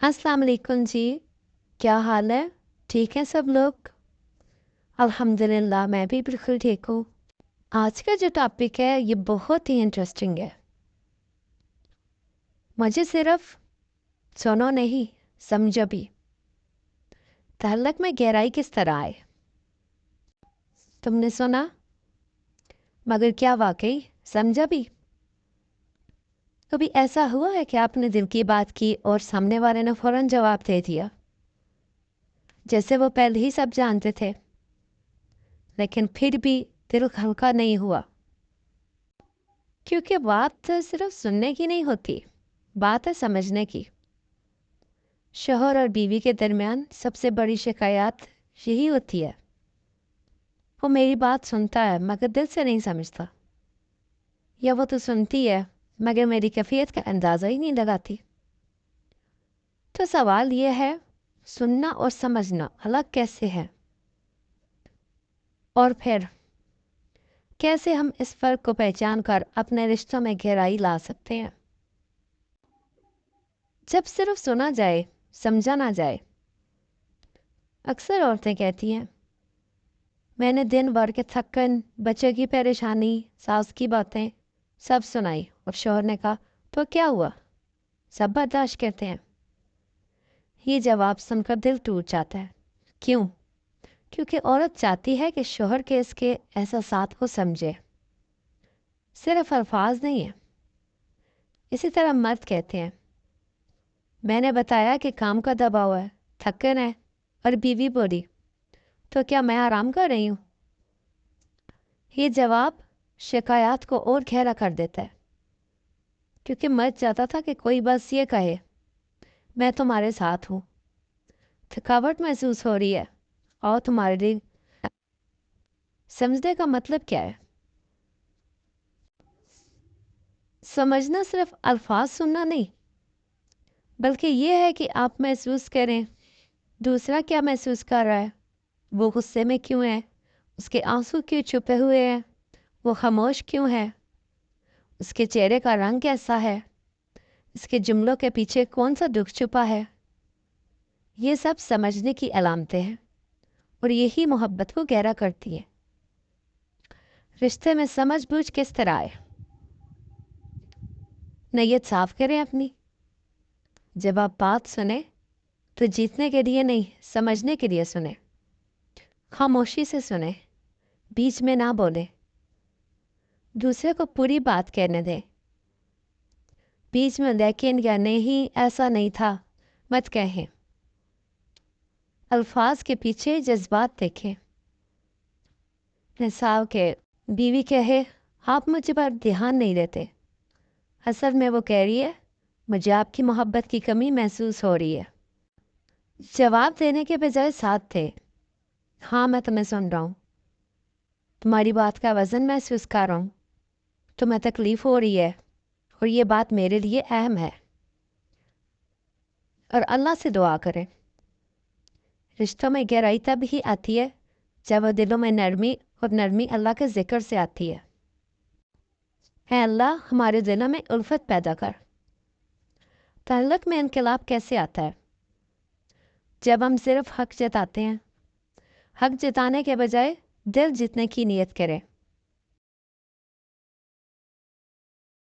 अस्सलाम वालेकुम जी। क्या हाल है? ठीक हैं सब लोग? अल्हम्दुलिल्लाह मैं भी बिल्कुल ठीक हूँ। आज का जो टॉपिक है ये बहुत ही इंटरेस्टिंग है। मुझे सिर्फ सुनो नहीं, समझो भी। तहल्लुक में गहराई किस तरह आए? तुमने सुना, मगर क्या वाकई समझा भी? कभी ऐसा हुआ है कि आपने दिल की बात की और सामने वाले ने फौरन जवाब दे दिया, जैसे वो पहले ही सब जानते थे, लेकिन फिर भी दिल हल्का नहीं हुआ? क्योंकि बात सिर्फ सुनने की नहीं होती, बात है समझने की। शौहर और बीवी के दरमियान सबसे बड़ी शिकायत यही होती है, वो मेरी बात सुनता है मगर दिल से नहीं समझता, या वो तो सुनती है मगर मेरी कैफियत का अंदाज़ा ही नहीं लगाती। तो सवाल ये है, सुनना और समझना अलग कैसे है? और फिर कैसे हम इस फ़र्क को पहचान कर अपने रिश्तों में गहराई ला सकते हैं? जब सिर्फ सुना जाए, समझा ना जाए। अक्सर औरतें कहती हैं, मैंने दिन भर के थकन, बच्चे की परेशानी, सास की बातें सब सुनाई और शौहर ने कहा, तो क्या हुआ? सब बर्दाश्त करते हैं। ये जवाब सुनकर दिल टूट जाता है। क्यों? क्योंकि औरत चाहती है कि शौहर के इसके एहसासात को समझे, सिर्फ अल्फाज नहीं है। इसी तरह मर्द कहते हैं, मैंने बताया कि काम का दबाव है, थकन है, और बीवी बोली, तो क्या मैं आराम कर रही हूँ? ये जवाब शिकायत को और गहरा कर देता है, क्योंकि मर्द चाहता था कि कोई बस ये कहे, मैं तुम्हारे साथ हूँ, थकावट महसूस हो रही है और तुम्हारे लिए। समझने का मतलब क्या है? समझना सिर्फ अल्फाज सुनना नहीं, बल्कि ये है कि आप महसूस करें दूसरा क्या महसूस कर रहा है, वो गुस्से में क्यों है, उसके आंसू क्यों छुपे हुए हैं, वो खामोश क्यों है, उसके चेहरे का रंग कैसा है, इसके जुमलों के पीछे कौन सा दुख छुपा है। ये सब समझने की अलामतें हैं और यही मोहब्बत को गहरा करती है। रिश्ते में समझ बूझ किस तरह आए? नीयत साफ करें अपनी। जब आप बात सुने तो जीतने के लिए नहीं, समझने के लिए सुने। खामोशी से सुने, बीच में ना बोले। दूसरे को पूरी बात कहने दें, बीच में लेकिन या नहीं ऐसा नहीं था मत कहें। अल्फाज के पीछे जज्बात देखें। मिसाल के, बीवी कहे, आप मुझे पर ध्यान नहीं देते, असल में वो कह रही है, मुझे आपकी मोहब्बत की कमी महसूस हो रही है। जवाब देने के बजाय साथ थे, हाँ मैं तुम्हें सुन रहा हूँ, तुम्हारी बात का वज़न महसूस कर रहा हूँ, तुम्हें तकलीफ़ हो रही है और ये बात मेरे लिए अहम है। और अल्लाह से दुआ करें। रिश्तों में गहराई तब ही आती है जब वो दिलों में नरमी, और नरमी अल्लाह के ज़िक्र से आती है। अल्लाह हमारे दिलों में उल्फत पैदा कर। ताल्लुक़ में इनकलाब कैसे आता है? जब हम सिर्फ हक जताते हैं, हक जताने के बजाय दिल जीतने की नीयत करें।